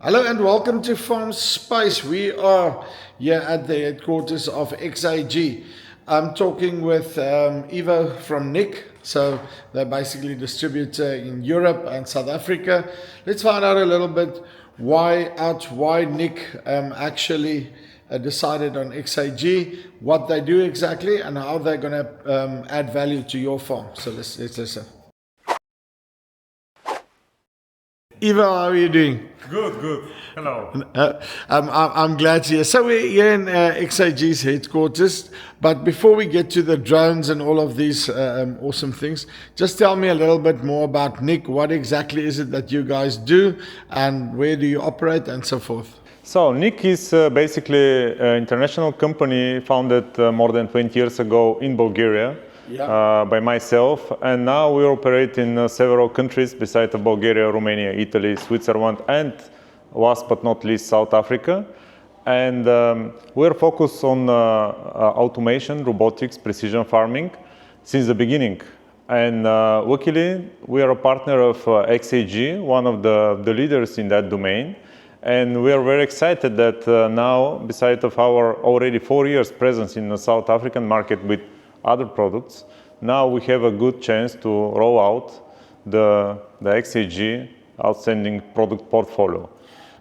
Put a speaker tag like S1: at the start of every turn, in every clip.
S1: Hello and welcome to Farmspace. We are here at the headquarters of XAG. I'm talking with Ivo from NIK. So they're basically a distributor in Europe and South Africa. Let's find out a little bit why NIK actually decided on XAG, what they do exactly, and how they're going to add value to your farm. So let's listen. Ivo, how are you doing?
S2: Good. Hello.
S1: I'm glad to hear. So we're here in XAG's headquarters, but before we get to the drones and all of these awesome things, just tell me a little bit more about NIK. What exactly is it that you guys do, and where do you operate, and so forth?
S2: So NIK is basically an international company founded more than 20 years ago in Bulgaria by myself, and now we operate in several countries besides Bulgaria, Romania, Italy, Switzerland, and last but not least South Africa. And we're focused on automation, robotics, precision farming since the beginning. And luckily we are a partner of XAG, one of the leaders in that domain. And we are very excited that now, besides of our already 4 years presence in the South African market with other products, now we have a good chance to roll out the XAG outstanding product portfolio.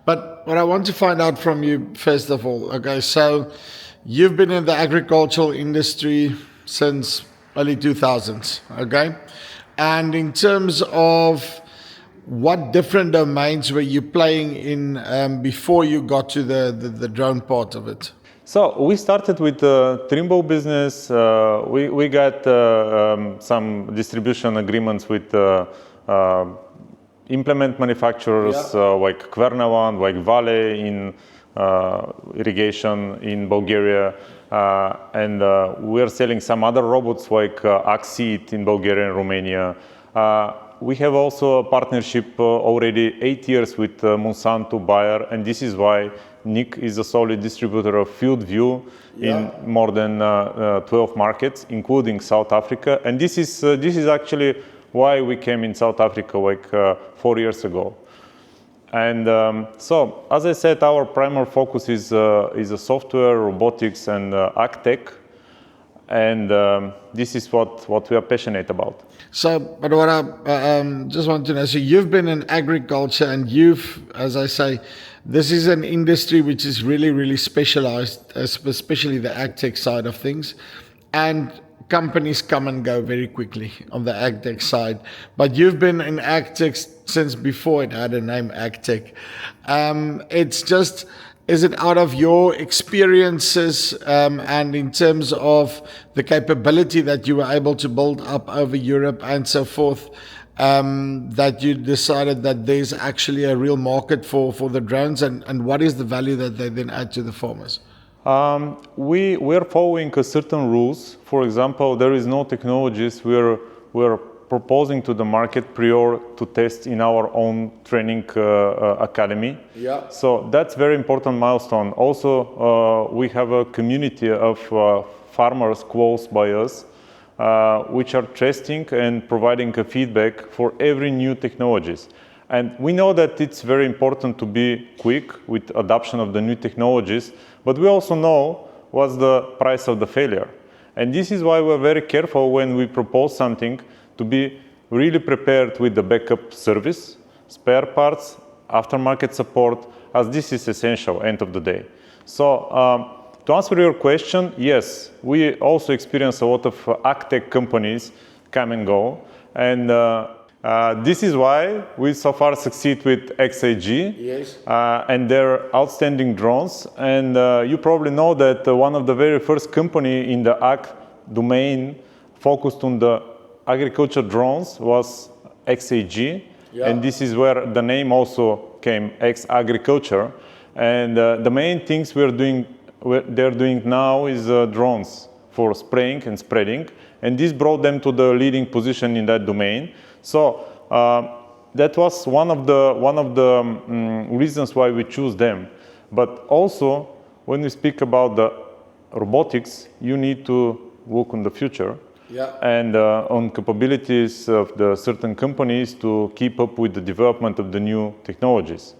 S1: But what I want to find out from you, first of all, okay, so you've been in the agricultural industry since early 2000s, okay? And in terms of what different domains were you playing in before you got to the drone part of it?
S2: So we started with the Trimble business. We got some distribution agreements with implement manufacturers like Kvernaland, like Vale in irrigation in Bulgaria, and we are selling some other robots like XAG in Bulgaria and Romania. We have also a partnership already 8 years with Monsanto, Bayer, and this is why NIK is a solid distributor of field view in more than 12 markets, including South Africa. And this is actually why we came in South Africa like 4 years ago. And so, as I said, our primary focus is a software, robotics, and ag tech. And this is what we are passionate about.
S1: So, but what I just want to know, so you've been in agriculture, and you've, as I say, this is an industry which is really, really specialized, especially the ag tech side of things. And companies come and go very quickly on the ag tech side. But you've been in ag tech since before it had a name, ag tech. It's just, is it out of your experiences and in terms of the capability that you were able to build up over Europe and so forth, that you decided that there's actually a real market for the drones, and what is the value that they then add to the farmers?
S2: We're following certain rules. For example, there is no technologies we're proposing to the market prior to test in our own training academy. So that's very important milestone. Also, we have a community of farmers close by us, which are testing and providing a feedback for every new technologies. And we know that it's very important to be quick with adoption of the new technologies, but we also know what's the price of the failure. And this is why we're very careful when we propose something to be really prepared with the backup service, spare parts, aftermarket support, as this is essential end of the day. So to answer your question, yes, we also experience a lot of ag tech companies come and go. And this is why we so far succeed with XAG and their outstanding drones. And you probably know that one of the very first company in the ag domain focused on the agriculture drones was XAG. And this is where the name also came, X Agriculture. And the main things they're doing now is drones for spraying and spreading. And this brought them to the leading position in that domain. So that was one of the reasons why we choose them. But also, when we speak about the robotics, you need to look on the future and on capabilities of the certain companies to keep up with the development of the new technologies.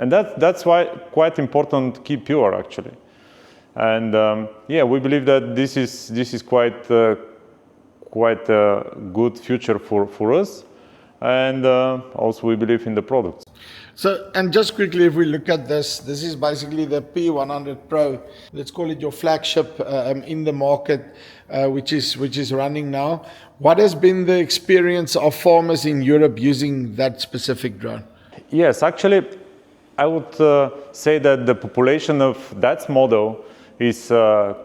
S2: And that's why quite important keep pure actually. And we believe that this is quite a good future for us, and also we believe in the products.
S1: So, and just quickly, if we look at this is basically the P100 Pro. Let's call it your flagship in the market, which is running now. What has been the experience of farmers in Europe using that specific drone?
S2: Yes, actually, I would say that the population of that model is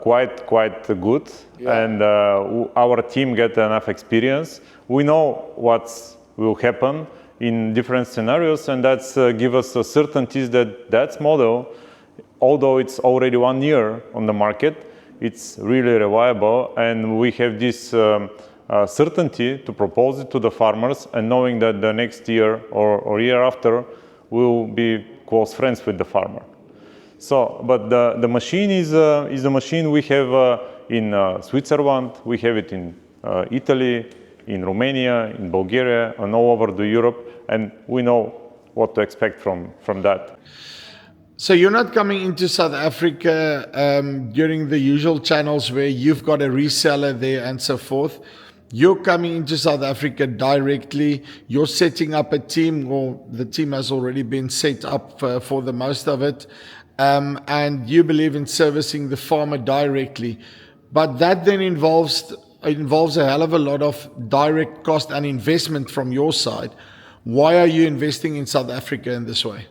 S2: quite good, and our team get enough experience. We know what will happen in different scenarios, and that's give us a certainty that model, although it's already 1 year on the market, it's really reliable, and we have this certainty to propose it to the farmers, and knowing that the next year or year after we'll be close friends with the farmer. So, but the machine is a machine we have in Switzerland, we have it in Italy, in Romania, in Bulgaria, and all over Europe, and we know what to expect from that.
S1: So you're not coming into South Africa during the usual channels where you've got a reseller there and so forth. You're coming into South Africa directly. You're setting up a team, or the team has already been set up for the most of it, and you believe in servicing the farmer directly. But that then involves a hell of a lot of direct cost and investment from your side. Why are you investing in South Africa in this way?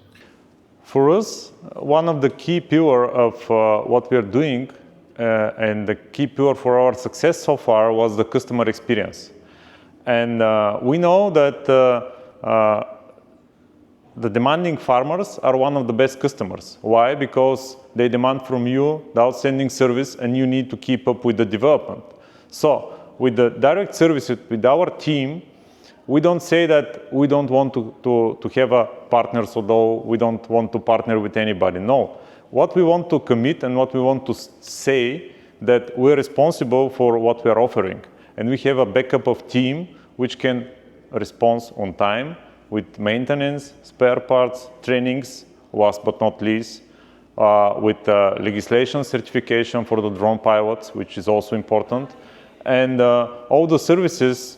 S2: For us, one of the key pillars of what we are doing and the key pillar for our success so far was the customer experience. And we know that the demanding farmers are one of the best customers. Why? Because they demand from you the outstanding service, and you need to keep up with the development. So with the direct service with our team, we don't say that we don't want to have a partners, although we don't want to partner with anybody. No. What we want to commit and what we want to say that we're responsible for what we are offering. And we have a backup of team which can respond on time with maintenance, spare parts, trainings, last but not least, with legislation certification for the drone pilots, which is also important. And all the services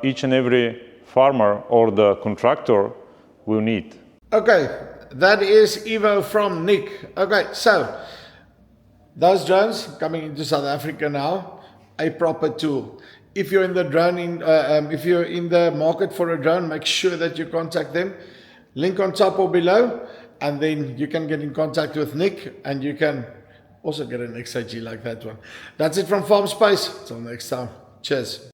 S2: each and every farmer or the contractor will need.
S1: Okay, that is Ivo from NIK. Okay, so those drones coming into South Africa now, a proper tool. If you're in the if you're in the market for a drone, make sure that you contact them. Link on top or below, and then you can get in contact with NIK, and you can also get an XAG like that one. That's it from Farmspace. Till next time. Cheers.